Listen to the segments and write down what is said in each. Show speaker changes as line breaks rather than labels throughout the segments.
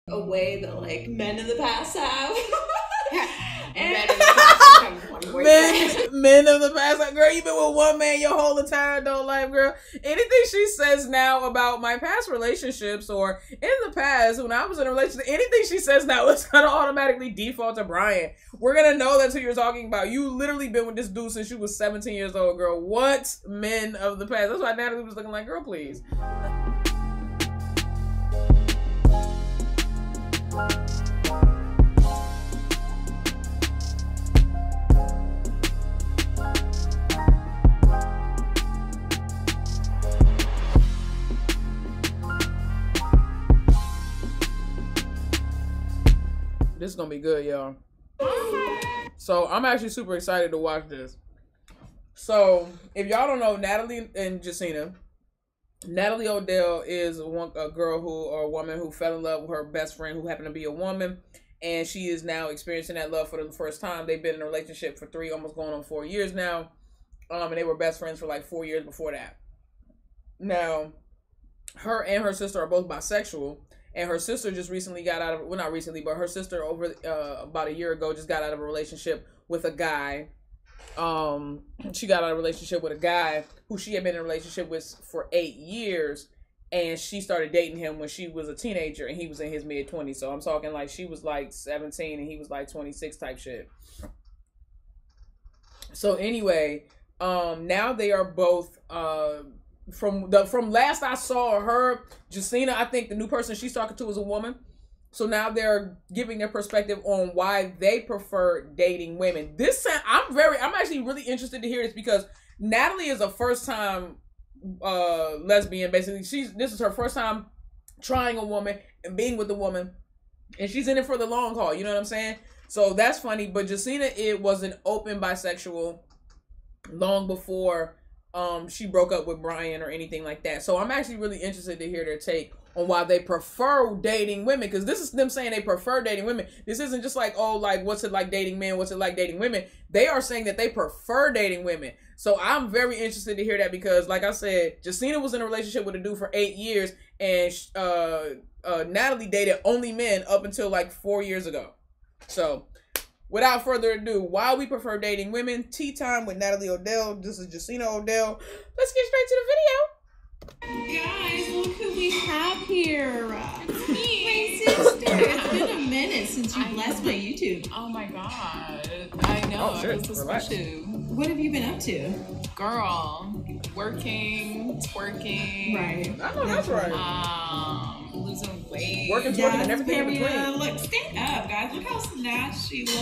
a way that like men in the past have.
Men of the past have one boyfriend.
Men of the past, like, girl, you been with one man your whole entire adult life, girl. Anything she says now about my past relationships or in the past when I was in a relationship, anything she says now is gonna automatically default to Brian. We're gonna know that's who you're talking about. You literally been with this dude since you was 17 years old, girl. What men of the past? That's why Natalie was looking like, girl, please. This is gonna be good, y'all. So I'm actually super excited to watch this. So if y'all don't know, Natalie and Jasena, Natalie Odell is a woman who fell in love with her best friend who happened to be a woman, and she is now experiencing that love for the first time. They've been in a relationship for almost going on 4 years now, and they were best friends for like 4 years before that. Now, her and her sister are both bisexual. And her sister just recently got out of, well, not recently, but her sister over about a year ago just got out of a relationship with a guy. She got out of a relationship with a guy who she had been in a relationship with for 8 years. And she started dating him when she was a teenager and he was in his mid-20s. So I'm talking like she was like 17 and he was like 26 type shit. So anyway, now they are both... From last I saw her, Jasena, I think the new person she's talking to is a woman. So now they're giving their perspective on why they prefer dating women. I'm actually really interested to hear this because Natalie is a first time lesbian. Basically, this is her first time trying a woman and being with a woman, and she's in it for the long haul. You know what I'm saying? So that's funny. But Jasena, it was an open bisexual long before she broke up with Brian or anything like that. So I'm actually really interested to hear their take on why they prefer dating women, because this is them saying they prefer dating women. This isn't just like, oh, like, what's it like dating men? What's it like dating women? They are saying that they prefer dating women. So I'm very interested to hear that because, like I said, Jasena was in a relationship with a dude for 8 years, and Natalie dated only men up until like 4 years ago. So without further ado, why we prefer dating women, tea time with Natalie Odell. This is Jasena Odell. Let's get straight to the video.
Guys, look who we have here.
It's me.
My sister. It's been a minute since you blessed my YouTube.
Oh my god. I know.
Oh, shit.
I was suspicious.
What have you been up to?
Girl, working, twerking.
Right.
I know that's right.
Losing weight.
Working, twerking, and everything in between.
Look, stand up, guys. Look how snatched she looks.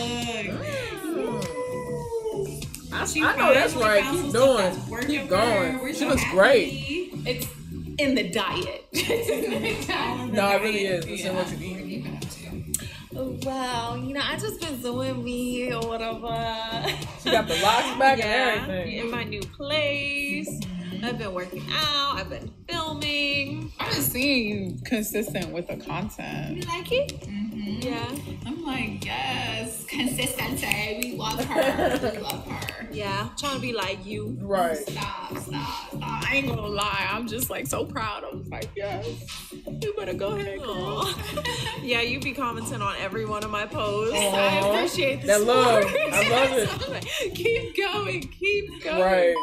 I know that's right. Keep doing. Keep going. She looks great.
It's in the diet.
No, it really is. It's in what you eat.
Well, I just been doing me or whatever.
She got the locks back and everything.
In my new place. I've been working out. I've been filming. I've been seeing you consistent with the content.
You like it?
Mm-hmm. Yeah.
I'm like, yes, consistency. We love her. We love her.
Yeah. Trying to be like you.
Right.
Stop.
I ain't gonna lie. I'm just like so proud. I'm like, yes. You better go ahead, girl. Yeah, you be commenting on every one of my posts.
Aww.
I appreciate the
that
support.
love. I love
it. Keep going. Keep going.
Right.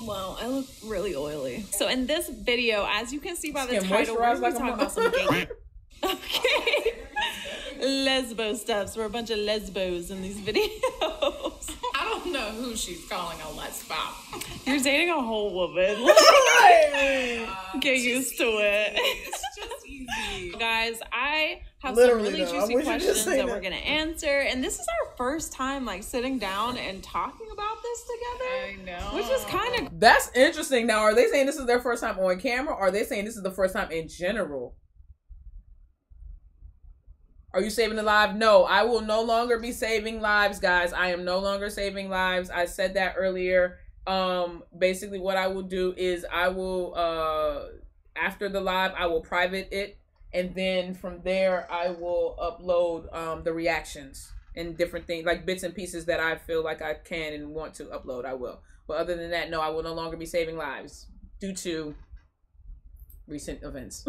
Well, I look really oily. So in this video, as you can see by the
Skin
title, we're
moisturized
talking about some gay. Okay. Lesbo stuffs. We're a bunch of lesbos in these videos.
I don't know who she's calling a lesbo.
You're dating a whole woman. Get used to it.
It's just easy.
Guys, I have
Literally,
some really juicy questions that we're going to answer. And this is our first time like sitting down and talking about this together.
I know.
Which is kind of...
That's interesting. Now, are they saying this is their first time on camera, or are they saying this is the first time in general? Are you saving the live? No, I will no longer be saving lives, guys. I am no longer saving lives. I said that earlier. Basically what I will do is I will, after the live, I will private it. And then from there, I will upload the reactions and different things, like bits and pieces that I feel like I can and want to upload, I will. But other than that, no, I will no longer be saving lives due to recent events.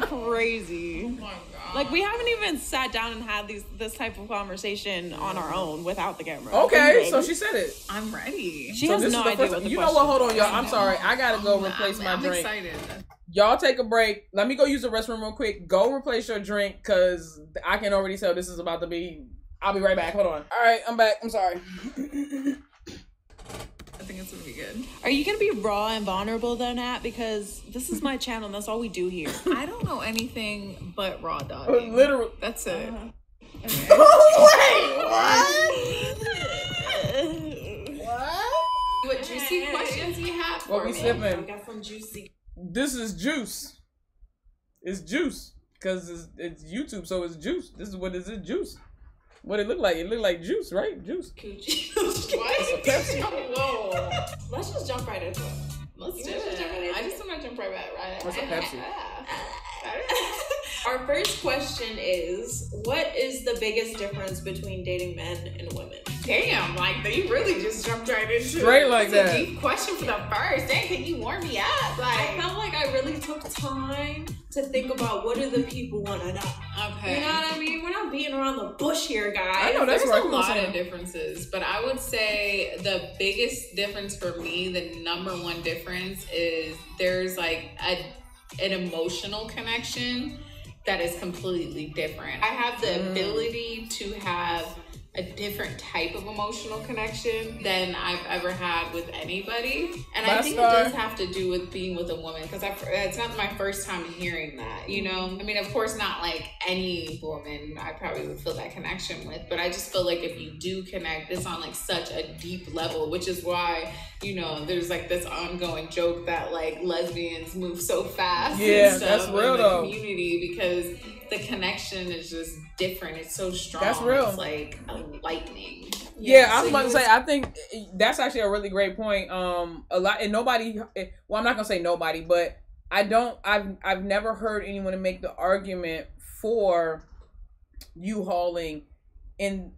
Crazy.
Oh my god.
Like we haven't even sat down and had this type of conversation on our own without the camera.
Okay, so she said it.
I'm ready.
She
So
has
this
no
is the
idea
first.
what the
You know what? Hold on, y'all. I'm
know.
sorry. I gotta go replace my
I'm
drink.
excited.
Y'all take a break. Let me go use the restroom real quick. Go replace your drink because I can already tell this is about to be. I'll be right back. Hold on. All right, I'm back. I'm sorry.
I think it's gonna be good.
Are you gonna be raw and vulnerable though, Nat? Because this is my channel. And that's all we do here.
I don't know anything but raw dog.
Literally.
That's it.
What juicy questions you have for
What we
me?
sipping?
got some juicy.
This is juice. It's juice because it's YouTube, so it's juice. This is what is it? Juice. What it look like? It look like juice, right? Juice.
What?
Pepsi.
Whoa.
Let's just jump right into it.
Let's do
You just jump right
it.
into
I just want to jump right back.
What's a Pepsi?
Our first question is, what is the biggest difference between dating men and women?
Damn, like you really just jumped right into
Straight
it.
like
That's
that.
a deep question for the first. Dang, can you warm me up?
I
Like,
felt like I really took time to think about what do the people want to know.
okay.
You know what I mean? We're not beating around the bush here, guys.
I know that's
There's
right.
a
Come on,
lot
Sam.
of differences, but I would say the biggest difference for me, the number one difference is there's like an emotional connection that is completely different. I have the ability to have a different type of emotional connection than I've ever had with anybody. And I think it does have to do with being with a woman, because it's not my first time hearing that, you know? I mean, of course, not like any woman I probably would feel that connection with, but I just feel like if you do connect, it's on like such a deep level, which is why, you know, there's like this ongoing joke that like lesbians move so fast
Yeah,
and stuff
that's real
in the
though.
community, because the connection is just different. It's so strong.
That's real.
It's like a lightning.
Yeah, I was about to say, I think that's actually a really great point. A lot, and nobody, well, I'm not gonna say nobody, but I've never heard anyone make the argument for U-hauling in,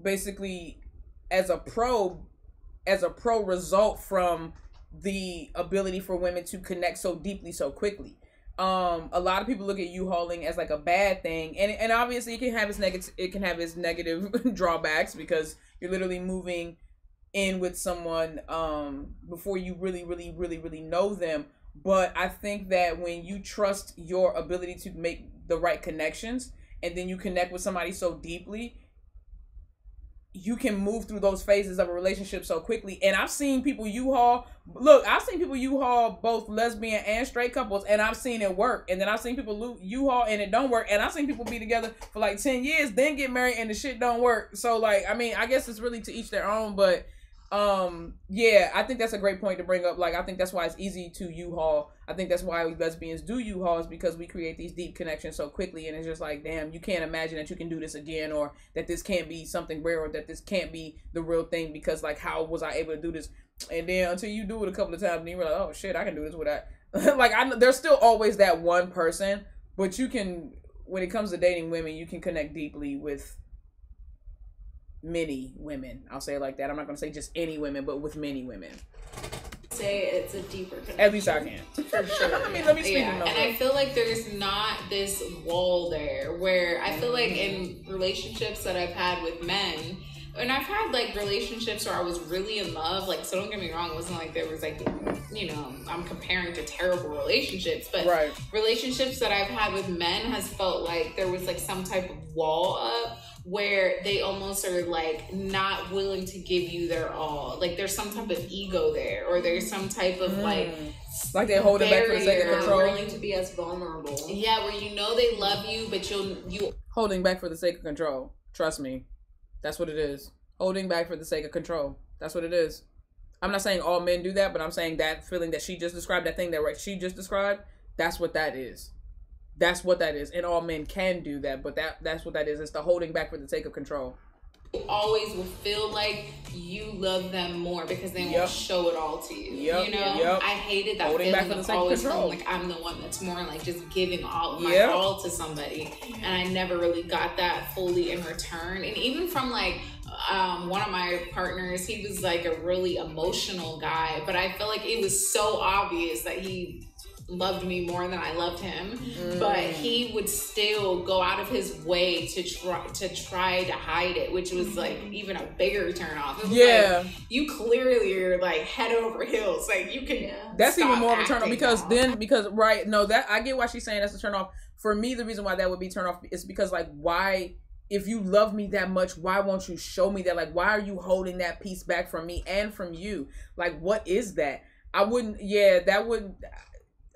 basically as a pro result from the ability for women to connect so deeply so quickly. A lot of people look at U-hauling as like a bad thing, and obviously it can have its negative drawbacks, because you're literally moving in with someone before you really know them. But I think that when you trust your ability to make the right connections, and then you connect with somebody so deeply, you can move through those phases of a relationship so quickly. And I've seen people U-haul. Look, I've seen people U-haul both lesbian and straight couples, and I've seen it work. And then I've seen people U-haul and it don't work. And I've seen people be together for like 10 years, then get married and the shit don't work. So like, I mean, I guess it's really to each their own. But yeah, I think that's a great point to bring up. Like, I think that's why it's easy to U-haul. I think that's why lesbians do U-haul, is because we create these deep connections so quickly, and it's just like, damn, you can't imagine that you can do this again, or that this can't be something rare, or that this can't be the real thing, because like, how was I able to do this? And then until you do it a couple of times, and you realize, oh shit, I can do this with that. Like, there's still always that one person, but you can, when it comes to dating women, you can connect deeply with many women. I'll say it like that. I'm not going to say just any women, but with many women.
Say it's a deeper connection.
At least I can.
For sure.
I mean, let me speak
Yeah,
to
and I feel like there's not this wall there, where I feel like in relationships that I've had with men, and I've had like relationships where I was really in love, like, so don't get me wrong, it wasn't like there was like, you know, I'm comparing to terrible relationships, but
right.
relationships that I've had with men has felt like there was like some type of wall up, where they almost are like not willing to give you their all. Like there's some type of ego there, or there's some type of like
they hold it back for the sake of
Not
control.
willing to be as vulnerable.
Yeah, where you know they love you, but you
Holding back for the sake of control. Trust me. That's what it is. Holding back for the sake of control. That's what it is. I'm not saying all men do that, but I'm saying that feeling that she just described, that thing that she just described, that's what that is. That's what that is. And all men can do that, but that's what that is. It's the holding back for the sake of control.
always will feel like you love them more because they won't show it all to you. You know, I hated that
Holding
feeling of always feeling like I'm the one that's more like just giving all of my all to somebody, and I never really got that fully in return. And even from like one of my partners, he was like a really emotional guy, but I feel like it was so obvious that he loved me more than I loved him, but he would still go out of his way to try to hide it, which was like even a bigger turn off. Like, you clearly are like head over heels. Like you can.
That's even more of a turn off because that I get why she's saying that's a turn off. For me, the reason why that would be turn off is because like why. If you love me that much, why won't you show me that? Like, why are you holding that piece back from me and from you? Like, what is that? I wouldn't. Yeah, that would.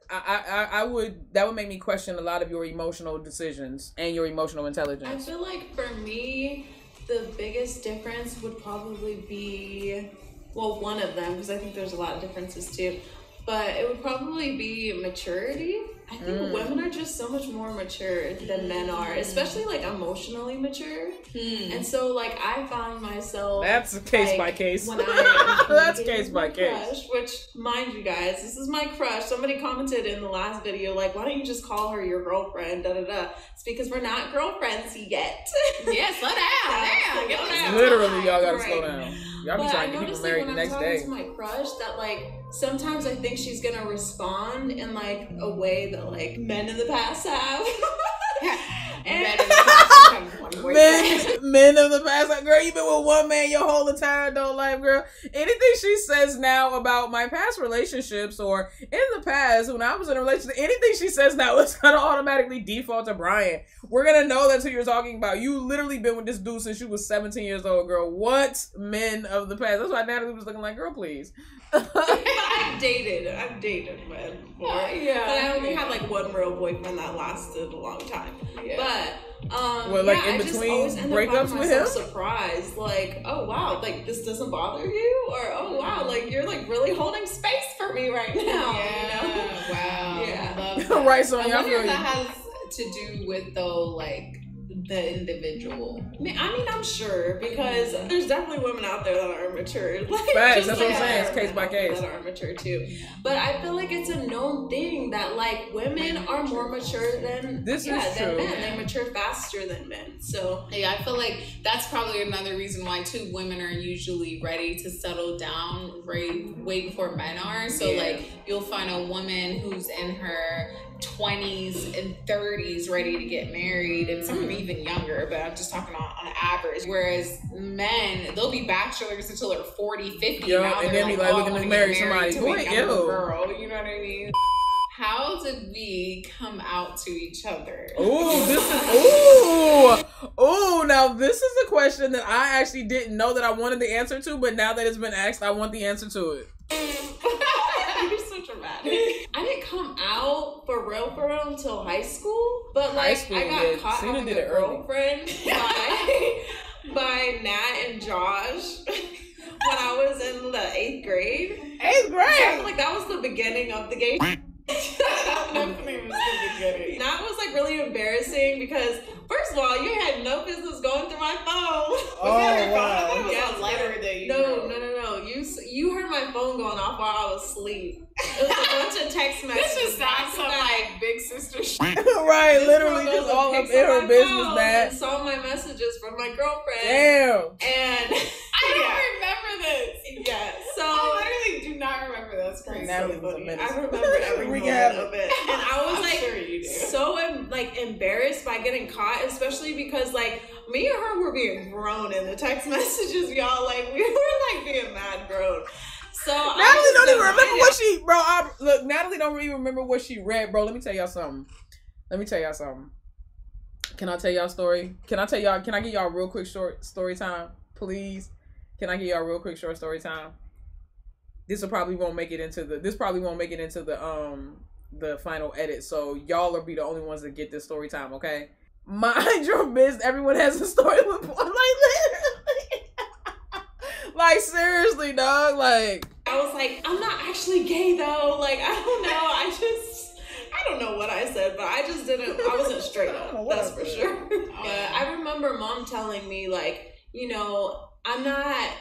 I would. That would make me question a lot of your emotional decisions and your emotional intelligence.
I feel like for me, the biggest difference would probably be, well, one of them, because I think there's a lot of differences too. But it would probably be maturity. I think women are just so much more mature than men are, especially like emotionally mature. And so like I found myself.
That's case
like,
by case.
When I
that's case by case.
Crush, which, mind you guys, this is my crush. Somebody commented in the last video, like, why don't you just call her your girlfriend? Da da da. It's because we're not girlfriends yet.
Yeah, slow down.
Literally, y'all gotta slow down. Y'all be trying to get people married the next day.
To my crush, that like sometimes I think she's gonna respond in like a way that like men in the past have.
Men of the past, like, girl, you been with one man your whole entire adult life, girl. Anything she says now about my past relationships or in the past when I was in a relationship, anything she says now is gonna automatically default to Brian. We're gonna know that's who you're talking about. You literally been with this dude since you was 17 years old, girl. What men of the past? That's why Natalie was looking like, girl, please.
I've dated men before. But I only had like one real boyfriend that lasted a long time. But
like in
I just always end
breakups
up
with him?
Surprised, like, oh wow, like this doesn't bother you, or oh wow, like you're like really holding space for me right now.
Wow.
Yeah.
Love that.
Right, so
I wonder if that has to do with though, like the individual.
I mean, I'm sure because there's definitely women out there that are mature. Like,
that's what I'm saying. It's case by case.
That are mature too. But I feel like it's a known thing that like women are more mature than
than
men. They mature faster than men. So
yeah, I feel like that's probably another reason why too women are usually ready to settle down way before men are. So like you'll find a woman who's in her 20s and 30s ready to get married, and some are even younger, but I'm just talking on average. Whereas men, they'll be bachelors until they're 40, 50. Now
and then be like looking to marry somebody.
Girl, you know what I mean? How did we come out to each other?
Now this is a question that I actually didn't know that I wanted the answer to, but now that it's been asked, I want the answer to it.
You're so dramatic. I didn't come out for real until high school, but like I got caught having a girlfriend by Nat and Josh when I was in the 8th grade.
8th grade?
So I feel like that was the beginning of the gay. That was like really embarrassing because first of all, you had no business going through my phone.
Wow.
Yeah, letter that you No. You heard my phone going off while I was asleep. It was a bunch of text messages.
This just sounds some like big sister shit.
Right, literally just all up in her business, man.
Saw my messages from my girlfriend.
Damn.
And
I don't remember this.
Yeah. So
I literally do not remember. That's crazy.
Natalie was a menace.
I remember every moment of it, and I was like so embarrassed by getting caught, especially because like me and her were being grown in the text messages, y'all. Like we were like being mad grown. So
Natalie don't even remember what she, bro. Natalie don't even remember what she read, bro. Let me tell y'all something. Can I tell y'all a story? Can I get y'all real quick short story time, please? Can I get y'all real quick short story time? This probably won't make it into the final edit. So y'all will be the only ones that get this story time, okay? Mind your business. Everyone has a story with porn, like literally. Like seriously, dog. Like
I was like, I'm not actually gay though. Like I don't know. I don't know what I said, but I wasn't straight up. That's for sure. But I remember mom telling me like, you know, I'm not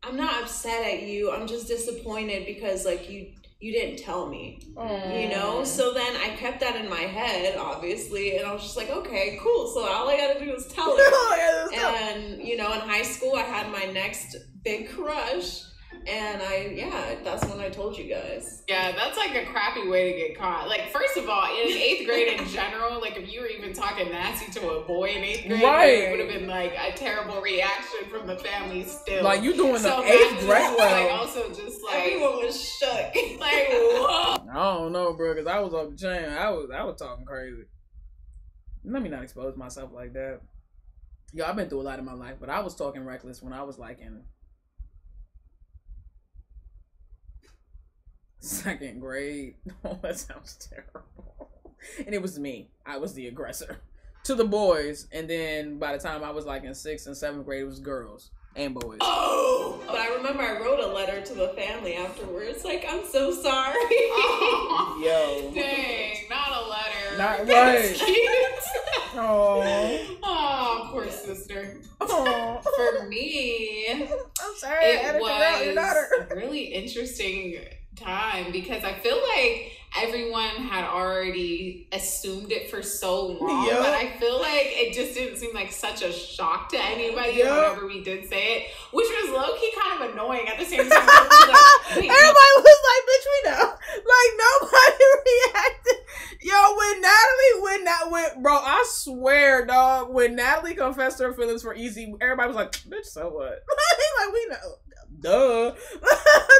upset at you. I'm just disappointed because like you didn't tell me, you know? So then I kept that in my head, obviously. And I was just like, okay, cool. So all I got to do is tell her. And, you know, in high school, I had my next big crush. And that's when I told you guys.
Yeah, that's like a crappy way to get caught. Like, first of all, in 8th grade in general, like if you were even talking nasty to a boy in 8th grade,
right,
it would have been like a terrible reaction from the family still.
Like you doing
so
the 8th grade
like also just like
everyone was shook.
Like, whoa.
I don't know, bro, because I was off the chain. I was talking crazy. Let me not expose myself like that. Yo, I've been through a lot in my life, but I was talking reckless when I was like in 2nd grade. Oh, that sounds terrible. And it was me. I was the aggressor to the boys. And then by the time I was like in 6th and 7th grade, it was girls and boys.
Oh! But I remember I wrote a letter to the family afterwards. Like, I'm so sorry.
Oh,
yo.
Dang, not a letter.
Not
That's
right.
cute.
Oh,
poor sister.
Oh.
For me,
I'm sorry.
it was a really interesting time because I feel like everyone had already assumed it for so long,
yep.
but I feel like it just didn't seem like such a shock to anybody whenever we did say it, which was low-key kind of annoying at the same time.
Everybody was like, bitch, we know. Like, nobody reacted. Yo, bro, I swear, dog, when Natalie confessed her feelings for Easy, everybody was like, bitch, so what? Like, we know. Duh.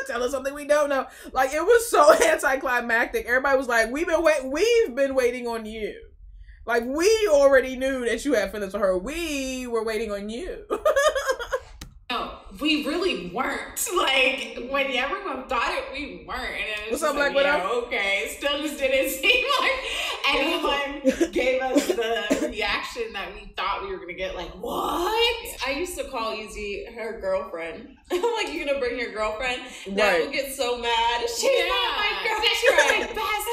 Tell us something we don't know. Like, it was so anticlimactic. Everybody was like, we've been waiting on you. Like, we already knew that you had feelings for her. We were waiting on you.
No, we really weren't. Like, when everyone thought it, we weren't. And then it's
what's up,
like,
Black Widow?
Okay. Still just didn't seem like anyone gave us the reaction that we thought we were going to get. Like, what?
I used to call Easy her girlfriend. I'm like, you're going to bring your girlfriend?
Right.
Nat will get so mad. She's not my girlfriend.
She's my best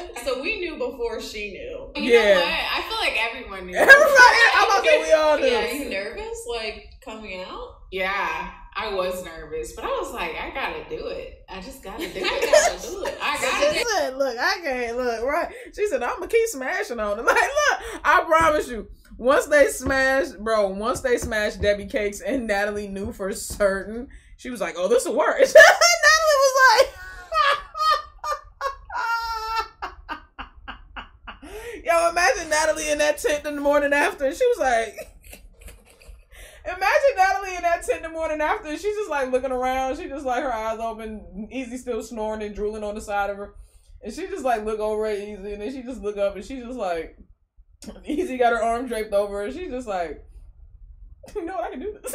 friend.
So we knew before she knew.
You know what? I feel like everyone knew.
Everybody, I'm about to say we all knew.
Yeah, are you nervous? Like, coming out?
Yeah, I was nervous, but I was like, I gotta do it. I just gotta do it. I gotta do it. I gotta do it.
Look, I can't look, right? She said, I'm gonna keep smashing on it. Like, look, I promise you, once they smashed Debbie Cakes and Natalie knew for certain, she was like, oh, this will work. Natalie was like, yo, imagine Natalie in that tent in the morning after, and she was like, imagine Natalie in that tent in the morning after, she's just like looking around, she just like her eyes open, Easy still snoring and drooling on the side of her, and she just like look over at Easy, and then she just look up and she just like, Easy got her arm draped over her, and she's just like, you know what, I can do this.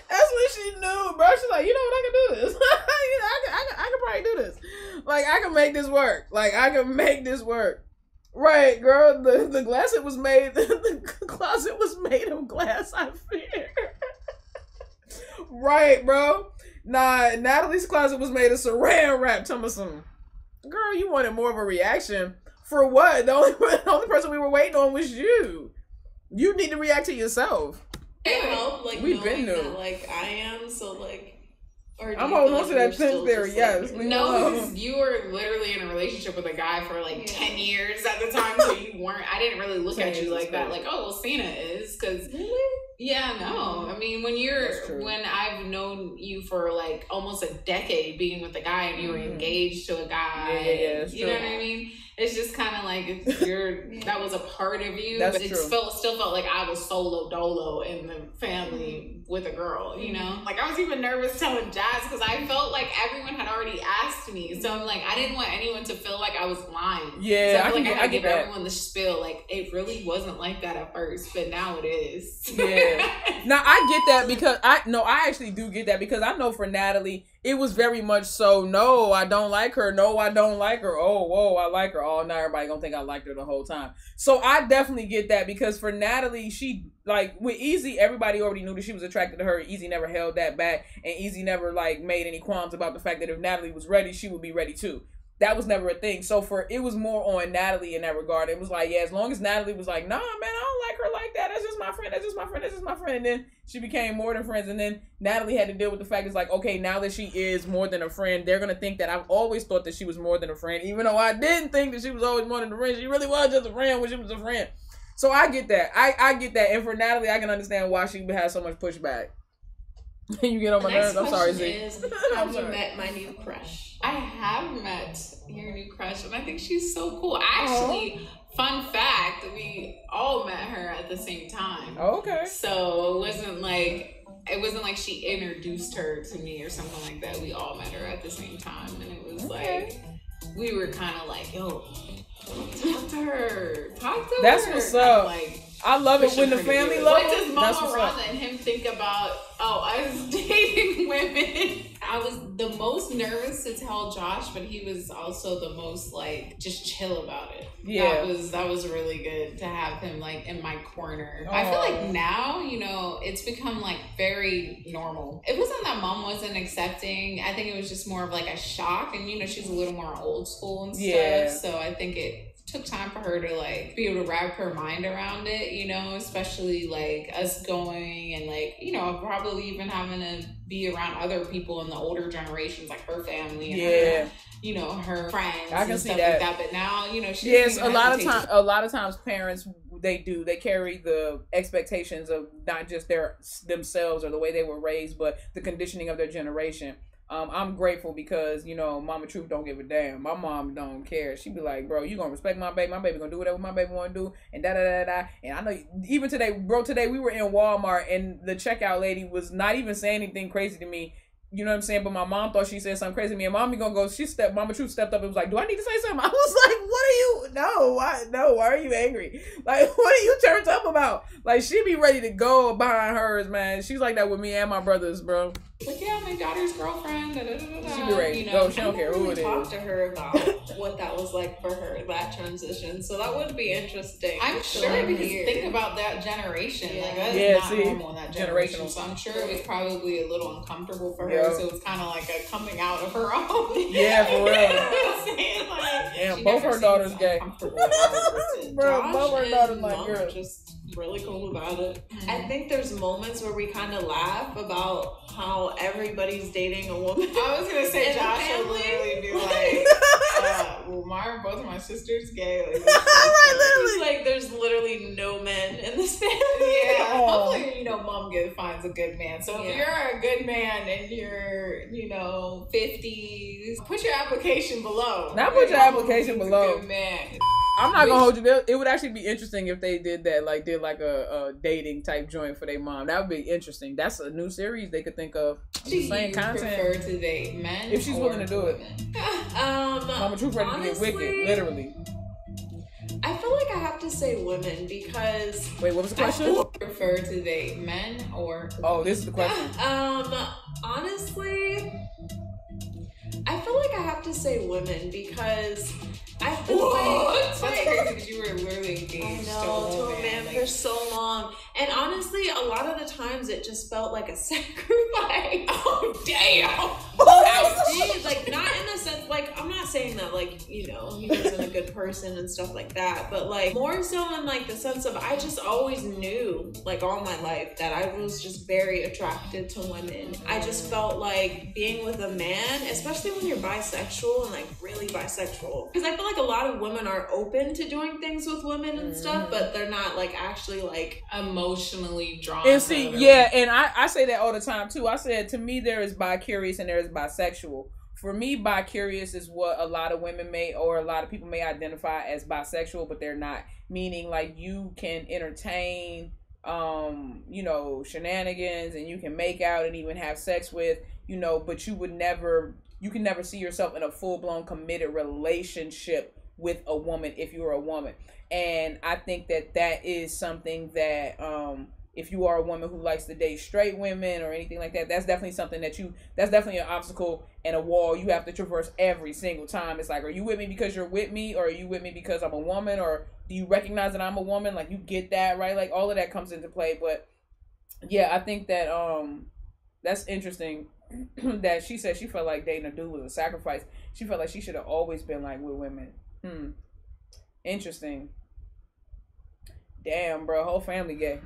That's when she knew, bro. She's like, you know what, I can do this. You know, I can probably do this. Like, I can make this work. Like, I can make this work. Right, girl. The closet was made. The closet was made of glass. I fear. Right, bro. Nah, Natalie's closet was made of saran wrap. Tell me something. Girl, you wanted more of a reaction for what? The only person we were waiting on was you. You need to react to yourself.
It helped, like,
we've been
knowing
new.
that, like, I am, so, like, or
I'm holding on to that
fence
theory, yes.
No, because you were literally in a relationship with a guy for like 10 years at the time, so you weren't, I didn't really look at you like that, like, oh, well, Cena is, because, yeah, no, I mean, when I've known you for like almost a decade being with a guy and you were engaged to a guy, you know what I mean? It's just kind of like that was a part of you, but it still felt like I was solo dolo in the family with a girl, you know? Like, I was even nervous telling Jazz because I felt like everyone had already asked me. So I'm like, I didn't want anyone to feel like I was lying.
Yeah,
so I feel like I had to give everyone the spiel. Like, it really wasn't like that at first, but now it is.
Yeah. Now, I get that because I actually do get that because I know for Natalie, it was very much so, no, I don't like her. No, I don't like her. Oh, whoa, I like her. Oh, now everybody gonna think I liked her the whole time. So I definitely get that because for Natalie, she, like, with Easy, everybody already knew that she was attracted to her. Easy never held that back. And Easy never, like, made any qualms about the fact that if Natalie was ready, she would be ready too. That was never a thing. So it was more on Natalie in that regard. It was like, yeah, as long as Natalie was like, nah, man, I don't like her like that. That's just my friend. That's just my friend. That's just my friend. And then she became more than friends. And then Natalie had to deal with the fact it's like, okay, now that she is more than a friend, they're going to think that I've always thought that she was more than a friend. Even though I didn't think that she was always more than a friend. She really was just a friend when she was a friend. So I get that. I get that. And for Natalie, I can understand why she has so much pushback. You get on my nerves. I'm sorry, Z.
Have you met my new crush?
I have met your new crush, and I think she's so cool. Actually, fun fact, we all met her at the same time.
Okay.
So it wasn't like she introduced her to me or something like that. We all met her at the same time, and it was like we were kind of like, yo, talk to her.
That's what's up.
Like,
I love it when the family love.
What does Mama Rhonda and him think about? Oh, I was dating women. I was the most nervous to tell Josh, but he was also the most like just chill about it.
Yeah,
that was really good to have him like in my corner. I feel like now, you know, it's become like very normal. It wasn't that Mom wasn't accepting. I think it was just more of like a shock, and you know, she's a little more old school and stuff. So I think it took time for her to like be able to wrap her mind around it, you know, especially like us going and like, you know, probably even having to be around other people in the older generations, like her family and her, you know, her friends. I can see stuff that. Like that. But now, you know, she's
a lot of times parents, they carry the expectations of not just themselves or the way they were raised, but the conditioning of their generation. I'm grateful because, you know, Mama Truth don't give a damn. My mom don't care. She be like, bro, you gonna respect my baby. My baby gonna do whatever my baby wanna do. And da-da-da-da-da. And I know, even today, bro, today we were in Walmart and the checkout lady was not even saying anything crazy to me. You know what I'm saying? But my mom thought she said something crazy to me. And Mommy gonna go, Mama Truth stepped up and was like, do I need to say something? I was like, why are you angry? Like, what are you turned up about? Like, she be ready to go behind hers, man. She's like that with me and my brothers, bro.
Like, yeah, my daughter's girlfriend. Da, da, da, da,
she be ready to go. She don't care who it is.
I talked to her about what that was like for her, that transition. So that would be interesting.
I'm sure because think about that generation. Yeah. Like, that's not normal in that generation. So I'm sure it was probably a little uncomfortable for her. So it's kind of like a coming out of her own.
Yeah, for real.
You know what I'm saying? Like,
yeah, both her daughters gay. Bro, both her daughters like girls.
Just really cool about it. I think there's moments where we kind of laugh about how everybody's dating a woman.
I was gonna say Josh will literally be like, well, both of my sisters gay. Like,
it's like there's literally no men in this family.
Yeah, hopefully, you know, Mom finds a good man. So if you're a good man and you're, you know, 50s, put your application below.
Now put your application below.
Good man.
I'm not gonna hold you. It would actually be interesting if they did that, like a dating type joint for their mom. That would be interesting. That's a new series they could think of. Same content.
Prefer to date men
if she's willing to do it. Mama Truth ready to get wicked, literally.
I feel like I have to say women because.
Wait, what was the question?
Prefer to date men or?
Oh, this is the question.
Honestly, I feel like I have to say women because. I feel
like that's crazy because you were literally engaged to a
man for so long, and honestly, a lot of the times it just felt like a sacrifice.
Oh damn!
Like not in the sense like I'm not saying that like you know he wasn't a good person and stuff like that, but like more so in like the sense of I just always knew like all my life that I was just very attracted to women. I just felt like being with a man, especially when you're bisexual and like really bisexual, because I feel like a lot of women are open to doing things with women and stuff, but they're not like actually like
emotionally drawn.
And see, and I say that all the time too. I said to me there is bi-curious and there is bisexual. For me, bi-curious is what a lot of women or a lot of people may identify as bisexual, but they're not. Meaning like you can entertain, you know, shenanigans and you can make out and even have sex with, you know, but you can never see yourself in a full-blown committed relationship with a woman if you're a woman. And I think that is something that if you are a woman who likes to date straight women or anything like that, that's definitely something that's definitely an obstacle and a wall you have to traverse every single time. It's like, are you with me because you're with me, or are you with me because I'm a woman, or do you recognize that I'm a woman? Like, you get that, right? Like, all of that comes into play. But yeah, I think that that's interesting that she said she felt like dating a dude was a sacrifice. She felt like she should have always been like with women. Interesting. Damn, bro, whole family gay.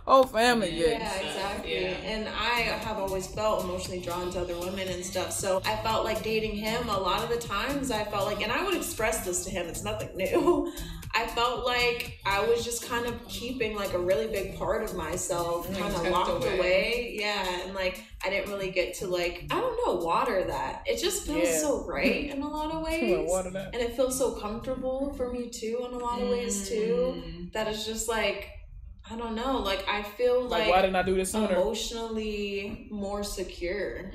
Whole family gay.
Yeah, exactly. Yeah. And I have always felt emotionally drawn to other women and stuff. So I felt like dating him, a lot of the times I felt like, and I would express this to him, it's nothing new. I felt like I was just kind of keeping like a really big part of myself kind of locked away. Yeah, and like I didn't really get to like, I don't know, water that. It just feels so right in a lot of ways. And it feels so comfortable for me too in a lot of ways too. That it's just like, I don't know, like I feel like
why didn't I do this sooner?
Emotionally more secure.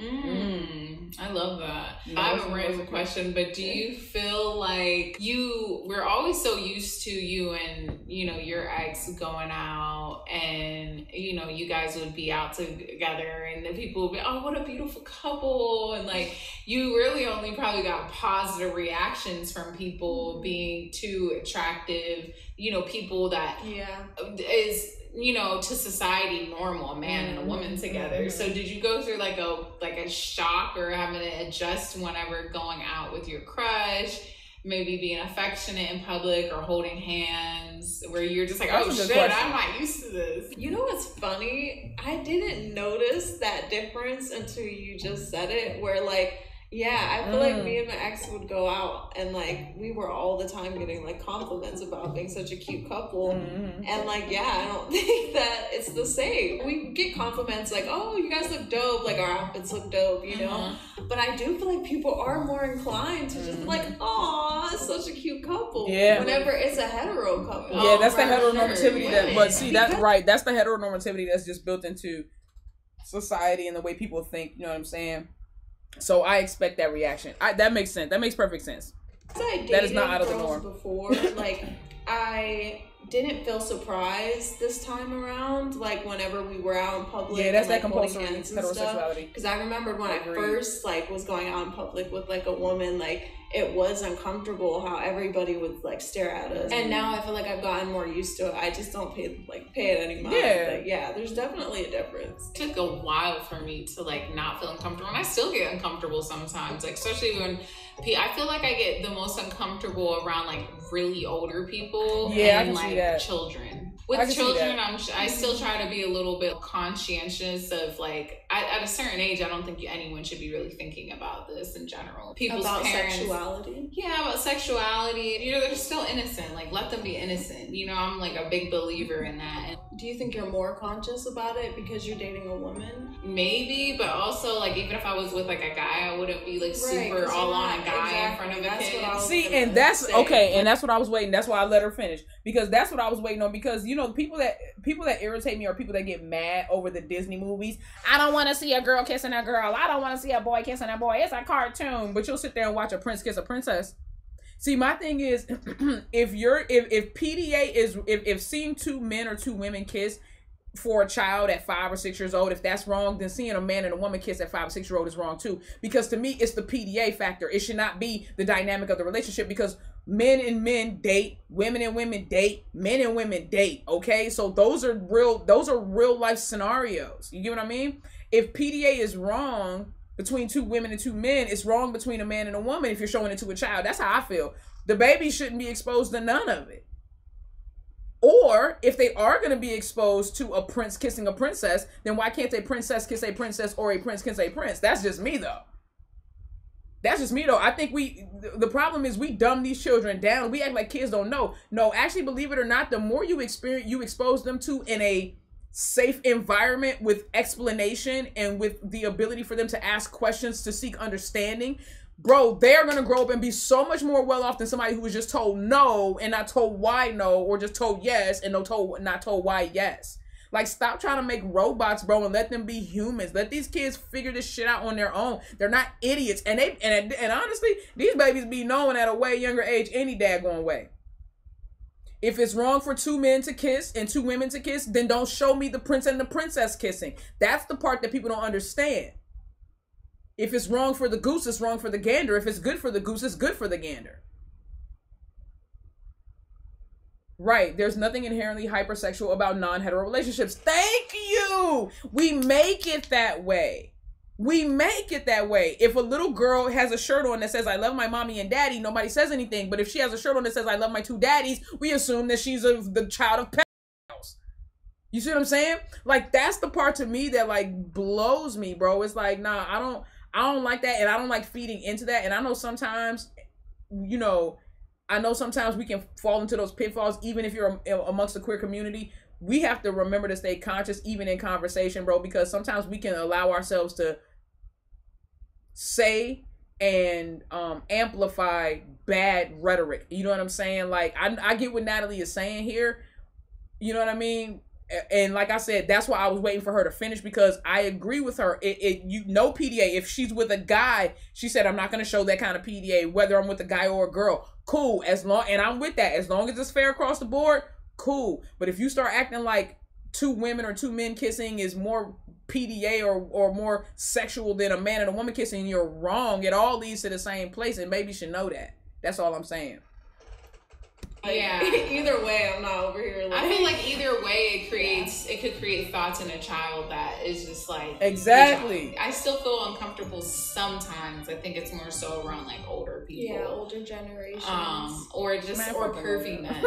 I love that. I have a random question, but do you feel like we're always so used to you and, you know, your ex going out and, you know, you guys would be out together and the people would be, oh, what a beautiful couple. And like, you really only probably got positive reactions from people being too attractive, you know, people that is, you know, to society normal, a man and a woman together. So did you go through like a shock or having to adjust whenever going out with your crush, maybe being affectionate in public or holding hands, where you're just like, oh shit, I'm not used to this?
You know what's funny? I didn't notice that difference until you just said it, where like, yeah, I feel like me and my ex would go out and like we were all the time getting like compliments about being such a cute couple. And like, yeah, I don't think that it's the same. We get compliments like, oh, you guys look dope, like our outfits look dope, you know? But I do feel like people are more inclined to just be like, aw, it's such a cute couple. Yeah. Whenever it's a hetero couple.
Yeah, that's the heteronormativity that's the heteronormativity that's just built into society and the way people think, you know what I'm saying? So I expect that reaction. That makes sense. That makes perfect sense. That is not out of the norm.
Before, like, I didn't feel surprised this time around. Like, whenever we were out in public.
Yeah, that's
and, like,
that compulsory heterosexuality.
Because I remembered when I first, like, was going out in public with, like, a woman, like, it was uncomfortable how everybody would, like, stare at us. And now I feel like I've gotten more used to it. I just don't pay it any mind.
Yeah.
But yeah, there's definitely a difference.
It took a while for me to, like, not feel uncomfortable. And I still get uncomfortable sometimes. Like, especially when I feel like I get the most uncomfortable around, like, really older people.
Yeah,
and,
I can
like,
see that.
Children. With children, I still try to be a little bit conscientious of, like, at a certain age, I don't think anyone should be really thinking about this in general. People's parents,
sexuality?
Yeah, about sexuality. You know, they're still innocent. Like, let them be innocent. You know, I'm, like, a big believer in that. And
do you think you're more conscious about it because you're dating a woman?
Maybe, but also, like, even if I was with, like, a guy, I wouldn't be, like, super all on a guy in front of a kid.
See, and that's, okay, and that's what I was waiting. That's why I let her finish. Because that's what I was waiting on. Because, you know, people that irritate me are people that get mad over the Disney movies. I don't want to see a girl kissing a girl. I don't want to see a boy kissing a boy. It's a cartoon. But you'll sit there and watch a prince kiss a princess. See, my thing is, if PDA is, if seeing two men or two women kiss for a child at 5 or 6 years old, if that's wrong, then seeing a man and a woman kiss at 5 or 6 year old is wrong too. Because to me, it's the PDA factor. It should not be the dynamic of the relationship, because men and men date, women and women date, men and women date. Okay, so those are real life scenarios. You get what I mean? If PDA is wrong between two women and two men, it's wrong between a man and a woman if you're showing it to a child. That's how I feel. The baby shouldn't be exposed to none of it. Or if they are going to be exposed to a prince kissing a princess, then why can't a princess kiss a princess or a prince kiss a prince? That's just me though. That's just me though. I think the problem is we dumb these children down. We act like kids don't know. No, actually, believe it or not, the more you expose them to in a safe environment with explanation and with the ability for them to ask questions, to seek understanding, bro, they're going to grow up and be so much more well off than somebody who was just told no and not told why no, or just told yes and not told why yes. Like, stop trying to make robots, bro, and let them be humans. Let these kids figure this shit out on their own. They're not idiots. And honestly, these babies be knowing at a way younger age any daggone way. If it's wrong for two men to kiss and two women to kiss, then don't show me the prince and the princess kissing. That's the part that people don't understand. If it's wrong for the goose, it's wrong for the gander. If it's good for the goose, it's good for the gander. Right. There's nothing inherently hypersexual about non-hetero relationships. Thank you. We make it that way. We make it that way. If a little girl has a shirt on that says, I love my mommy and daddy, nobody says anything. But if she has a shirt on that says, I love my two daddies, we assume that she's the child of pedophiles. You see what I'm saying? Like, that's the part to me that, like, blows me, bro. It's like, nah, I don't like that. And I don't like feeding into that. And I know sometimes, you know, I know sometimes we can fall into those pitfalls, even if you're amongst the queer community. We have to remember to stay conscious, even in conversation, bro, because sometimes we can allow ourselves to say and amplify bad rhetoric. You know what I'm saying? Like, I get what Natalie is saying here. You know what I mean? And like I said, that's why I was waiting for her to finish, because I agree with her. You know, PDA, if she's with a guy, she said, I'm not going to show that kind of PDA, whether I'm with a guy or a girl. Cool. And I'm with that. As long as it's fair across the board, cool. But if you start acting like two women or two men kissing is more PDA or more sexual than a man and a woman kissing, you're wrong. It all leads to the same place, and maybe you should know that. That's all I'm saying.
Yeah. Either way, I'm not over here.
I feel like either way, it could create thoughts in a child that is just like
exactly.
I still feel uncomfortable sometimes. I think it's more so around like older people.
Yeah, older generations.
Or pervy men.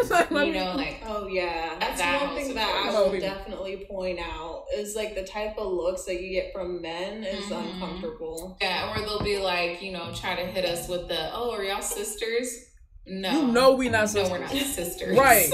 You know, like
oh yeah, that's one thing that I will definitely point out is like the type of looks that you get from men is uncomfortable.
Yeah, or they'll be like, you know, try to hit us with the, oh, are y'all sisters? No,
you know we not sisters.
No, we're not sisters,
right?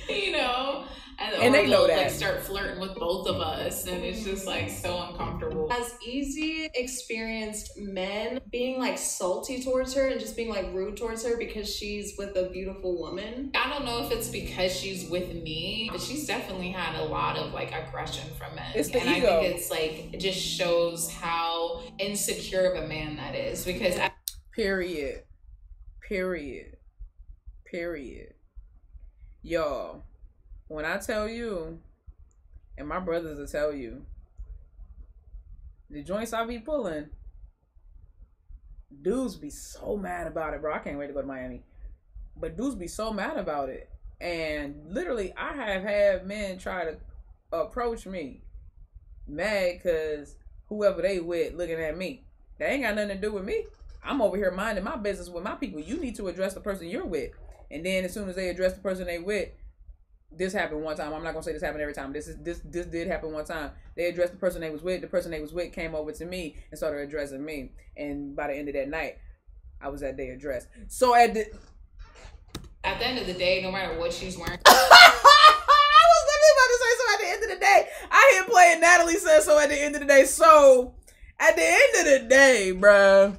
You know,
and they know that.
Like start flirting with both of us, and it's just like so uncomfortable.
Has Easy experienced men being like salty towards her and just being like rude towards her because she's with a beautiful woman?
I don't know if it's because she's with me, but she's definitely had a lot of like aggression from men.
It's the
and
ego.
I think it's like it just shows how insecure of a man that is, because
Period. Y'all, when I tell you, and my brothers will tell you, the joints I be pulling, dudes be so mad about it, bro. I can't wait to go to Miami. But dudes be so mad about it. And literally, I have had men try to approach me mad because whoever they with looking at me. That ain't got nothing to do with me. I'm over here minding my business with my people. You need to address the person you're with. And then as soon as they address the person they with, this happened one time. I'm not gonna say this happened every time. This did happen one time. They addressed the person they was with. The person they was with came over to me and started addressing me. And by the end of that night, I was at their address. So at the
end of the day, no matter what she's wearing.
I was literally about to say so at the end of the day. I hear playing Natalie says so at the end of the day. So at the end of the day, bruh.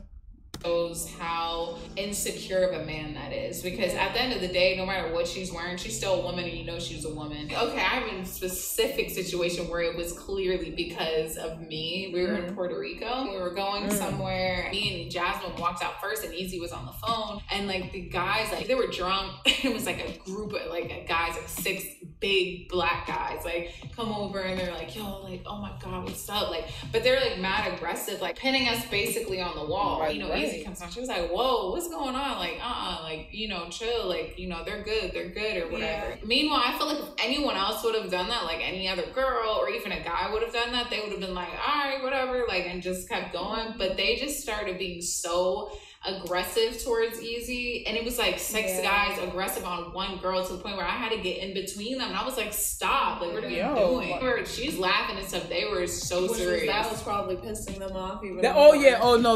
Shows how insecure of a man that is, because at the end of the day, no matter what she's wearing, she's still a woman, and you know she's a woman. Okay, I'm in a specific situation where it was clearly because of me. We were in Puerto Rico. We were going somewhere. Me and Jasmine walked out first, and Easy was on the phone. And like the guys, like they were drunk. It was like a group of like guys, like 6 big black guys, like come over and they're like, yo, like, oh my God, what's up? Like, but they're like mad aggressive, like pinning us basically on the wall.
Right,
you know,
right.
Easy comes on. She was like, whoa, what's going on? Like, like, you know, chill. Like, you know, they're good or whatever. Yeah. Meanwhile, I feel like if anyone else would have done that, like any other girl or even a guy would have done that, they would have been like, all right, whatever, like, and just kept going. But they just started being so aggressive towards Easy, and it was like 6 guys aggressive on one girl to the point where I had to get in between them, and I was like, stop, like, what are you doing? She's laughing and stuff. They were so serious.
That was probably pissing them off even
more.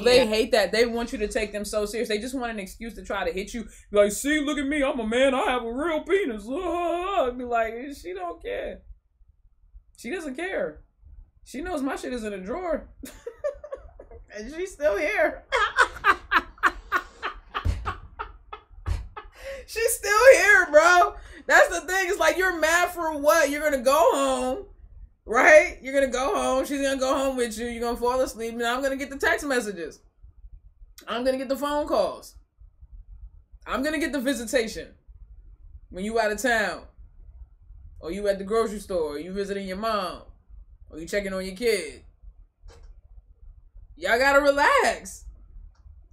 They hate that. They want you to take them so serious. They just want an excuse to try to hit you. Be like, see, look at me, I'm a man, I have a real penis. Be like, she don't care. She doesn't care. She knows my shit is in a drawer. And she's still here. She's still here, bro. That's the thing. It's like, you're mad for what? You're gonna go home, right? You're gonna go home. She's gonna go home with you. You're gonna fall asleep. And I'm gonna get the text messages. I'm gonna get the phone calls. I'm gonna get the visitation. When you out of town, or you at the grocery store, or you visiting your mom, or you checking on your kid. Y'all gotta relax.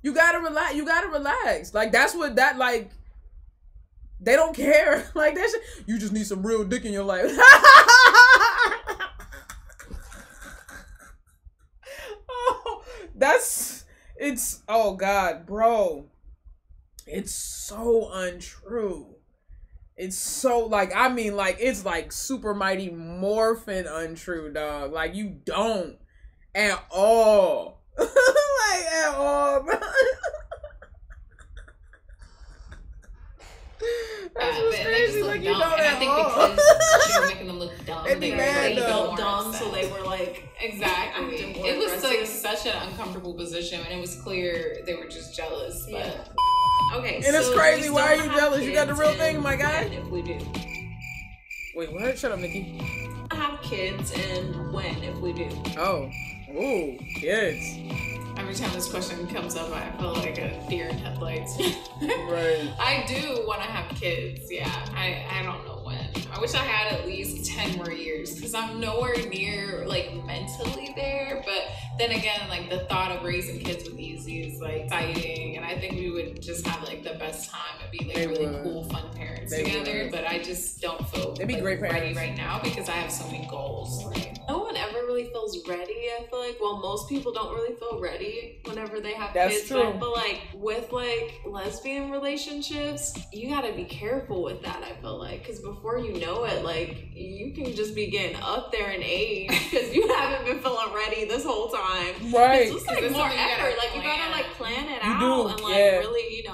You gotta relax. You gotta relax. Like, that's what that, like, they don't care. Like, that shit. You just need some real dick in your life. Oh God, bro. It's so untrue. It's so, like, I mean, like, it's like super mighty morphin untrue, dog. Like, you don't at all. Like, at all, bro. was crazy. Like, you know that.
And I think because she was making them look dumb.
They'd be mad,
they
though.
felt dumb, so they were like,
exactly. It was
aggressive.
like such an uncomfortable position, and it was clear they were just jealous. But
okay,
And
so
it's crazy.
you
Why are
still
you
have
jealous? You got the
kids,
real
and
thing, my guy?
when, if we do.
Wait, what? Shut up, Nikki.
I have kids, and when, if we do.
Oh. Ooh, kids.
every time this question comes up, I feel like a deer in headlights.
Right.
I do want to have kids. Yeah, I don't know when. I wish I had at least 10 more years because I'm nowhere near like mentally there. But then again, like the thought of raising kids with Easy is like exciting, and I think we would just have like the best time and be like really cool, fun parents together. But I just don't feel
They'd be
like,
great
ready
parents
right now because I have so many goals. Like,
no one ever really feels ready, I feel like. Well, most people don't really feel ready whenever they have
That's
kids.
true.
But I feel like with like lesbian relationships, you gotta be careful with that, I feel like. Because before you know it, like, you can just be getting up there in age because you haven't been feeling ready this whole time.
Right.
It's just like more effort. Like, you gotta like plan it out
do,
and like really,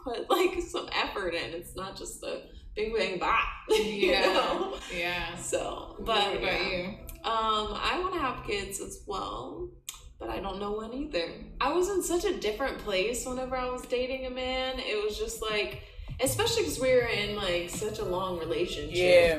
put like some effort in. It's not just a big bang bop.
yeah. Yeah.
So, but
what about you?
I want to have kids as well, but I don't know when either. I was in such a different place whenever I was dating a man. It was just like, especially because we were in like such a long relationship.
Yeah.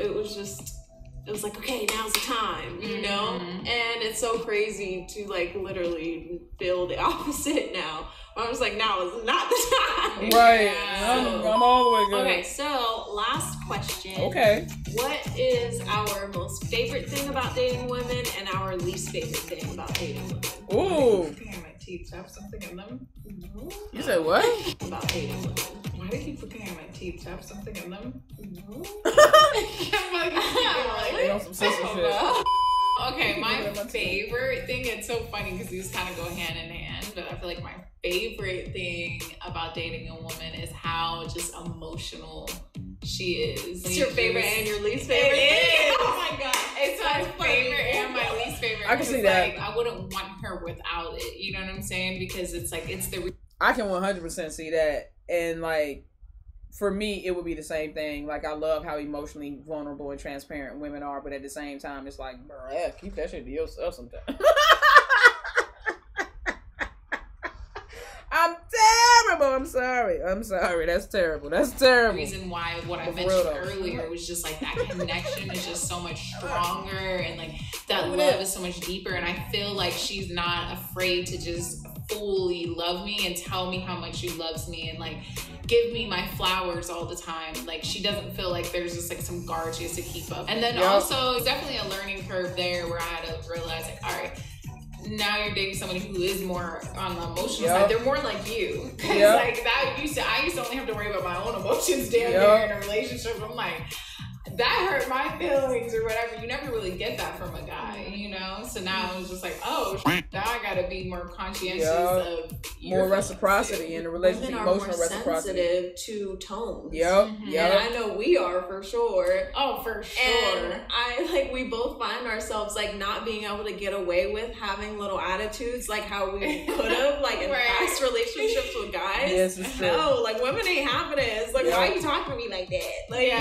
It was like, okay, now's the time, you know? And it's so crazy to like literally feel the opposite now. I was like, now is not the time.
Right.
Yeah.
I'm all the way good.
Okay, so last question.
Okay.
What is our most favorite thing about dating women and our least favorite thing about dating women?
Ooh.
Looking at my teeth, do I have something in them?
No.
You said what?
About dating women.
Why do you keep looking at my teeth? Do I have something in them?
No.
They on some sister shit.
Okay, my favorite thing, it's so funny because these kind of go hand in hand, but I feel like my favorite thing about dating a woman is how just emotional she is.
It's your favorite and your least favorite?
It is.
Oh my god.
It's my favorite and my least favorite.
I can see
because,
that.
Like, I wouldn't want her without it. You know what I'm saying? Because it's like, it's the...
I can 100% see that. And like, for me, it would be the same thing. Like, I love how emotionally vulnerable and transparent women are, but at the same time, it's like, bro, yeah, keep that shit to yourself sometimes. I'm terrible. I'm sorry. That's terrible.
The reason why what I
For
mentioned
real, though.
earlier was just like that connection is just so much stronger, and like that love is so much deeper, and I feel like she's not afraid to just fully love me and tell me how much she loves me and like give me my flowers all the time. Like, she doesn't feel like there's just like some guard she has to keep up. And then also, it's definitely a learning curve there where I had to realize like, all right, now you're dating somebody who is more on the emotional side. They're more like you. Cause like that I used to only have to worry about my own emotions down there in a relationship. I'm like, that hurt my feelings or whatever. You never really get that from a guy, you know? So now I was just like, oh, now I gotta be more conscientious of
more reciprocity in the relationship,
women are
emotional
more
reciprocity.
sensitive to tones.
And
I know we are for sure.
Oh, for sure.
And we both find ourselves like not being able to get away with having little attitudes like how we could have like in past relationships with guys.
Yes, it's true.
No, like women ain't having it. It's like, why are you talking to me like that? Like,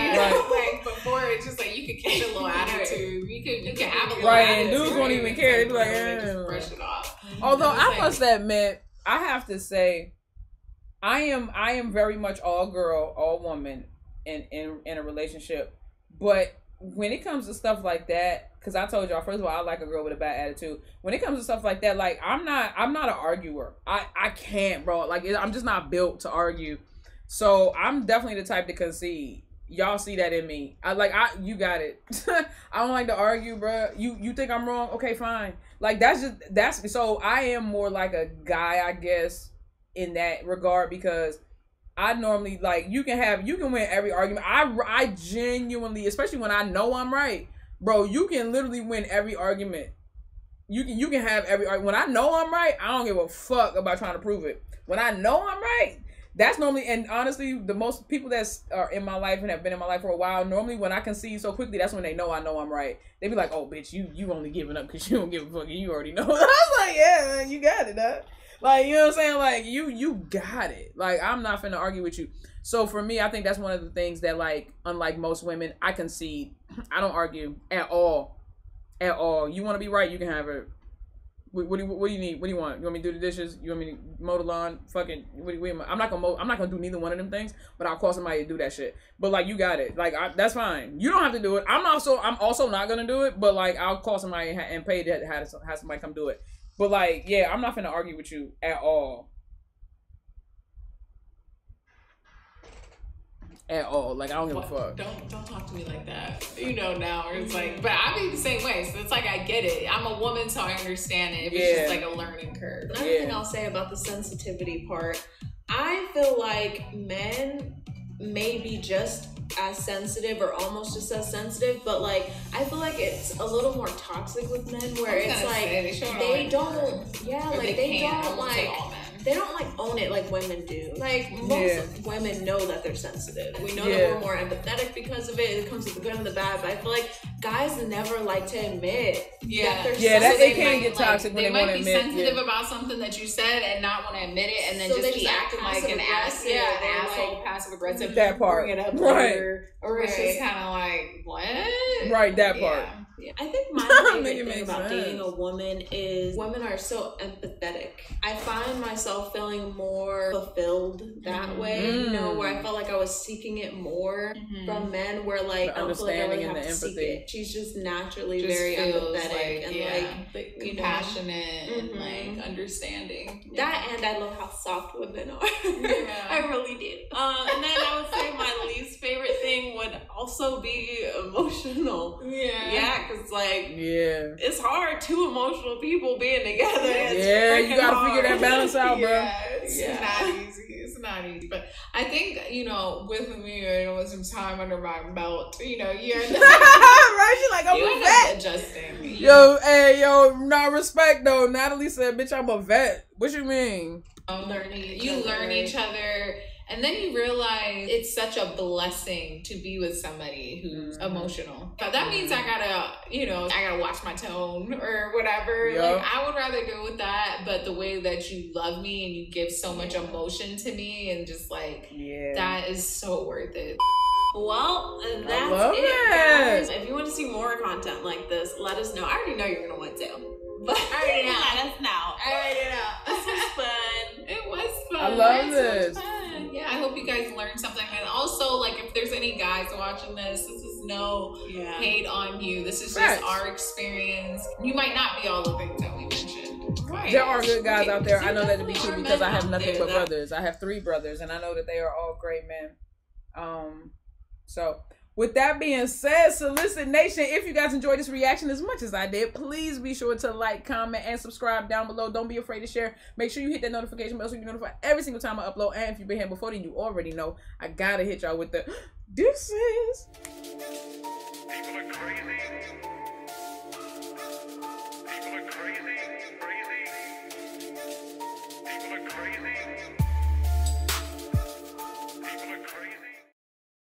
like before it's just like you could catch a little attitude. You could have a little
and
attitude.
dudes won't even care. They'd be like,
just brush it off.
Although I must admit, I have to say, I am very much all girl, all woman in a relationship. But when it comes to stuff like that, because I told y'all, first of all, I like a girl with a bad attitude. When it comes to stuff like that, like I'm not an arguer. I can't, bro. Like I'm just not built to argue. So I'm definitely the type to concede. Y'all see that in me. You got it. I don't like to argue, bro. You think I'm wrong? Okay, fine. Like that's so I am more like a guy, I guess, in that regard, because I normally like you can win every argument. I genuinely, especially when I know I'm right, bro, you can literally win every argument. You can have every argument. When I know I'm right, I don't give a fuck about trying to prove it. When I know I'm right, that's normally, and honestly, the most people that are in my life and have been in my life for a while, normally when I concede so quickly, that's when they know I know I'm right. They be like, oh, bitch, you only giving up because you don't give a fuck and you already know. I was like, yeah, man, you got it, dog. Like, you know what I'm saying? Like, you got it. Like, I'm not finna argue with you. So for me, I think that's one of the things that, like, unlike most women, I concede. I don't argue at all. At all. You want to be right, you can have it. What do you need? What do you want? You want me to do the dishes? You want me to mow the lawn? Fucking, I'm not gonna do neither one of them things, but I'll call somebody to do that shit. But like, you got it. Like, that's fine. You don't have to do it. I'm also not gonna do it, but like, I'll call somebody and pay to have somebody come do it. But like, yeah, I'm not finna argue with you at all. At all. Like, I don't give a fuck.
Don't talk to me like that. You know now. It's like, but I be the same way. So it's like, I get it. I'm a woman, so I understand it. It's just like a learning curve.
Another thing I'll say about the sensitivity part, I feel like men may be just as sensitive or almost just as sensitive, but like, I feel like it's a little more toxic with men where it's like, they don't like own it like women do. Like, most women know that they're sensitive. We know that we're more empathetic because of it. It comes with the good and the bad, but I feel like guys never like to admit that they're sensitive.
That they can get toxic when they want to admit.
They might be sensitive about something that you said and not want to admit it, and then so just be acting like an asshole, passive aggressive.
That part.
Bring it up later, or it's just kind of like, what?
Right, that part.
Yeah. I think my favorite thing about dating a woman is women are so empathetic. I find myself feeling more fulfilled that way, you know, where I felt like I was seeking it more from men, where like I don't feel like I really have to seek it. She's just naturally very empathetic and like
compassionate and like understanding.
That, and I love how soft women are. I really do. And then I would say my least favorite thing would also be emotional. Because like, it's hard, two emotional people being together.
You gotta figure that balance out, bro.
It's not easy. It's not easy. But I think, you know, with me, you know, with some time under my belt, you know, you're
right, she's like, I'm a vet.
Adjusting.
Yo, no respect though. Natalie said, bitch, I'm a vet. What you mean?
Learn each other. And then you realize it's such a blessing to be with somebody who's emotional. But that means I gotta watch my tone or whatever. Like, I would rather go with that. But the way that you love me and you give so much emotion to me and just like, that is so worth it.
Well, that's it, guys. If you want to see more content like this, let us know. I already know you're gonna want to. But I already know. Let us know. I already know. This was fun.
It was fun.
I love this.
Yeah, I hope you guys learned something. And also, like, if there's any guys watching this is no hate on you. This is just our experience. You might not be all the things that we mentioned. Right.
There are good guys out there. I know that to be true because I have nothing but brothers. I have 3 brothers, and I know that they are all great men. So with that being said, Solicit Nation, if you guys enjoyed this reaction as much as I did, please be sure to like, comment, and subscribe down below. Don't be afraid to share. Make sure you hit that notification bell so you're notified every single time I upload. And if you've been here before, then you already know I gotta hit y'all with the deuces.
People are crazy.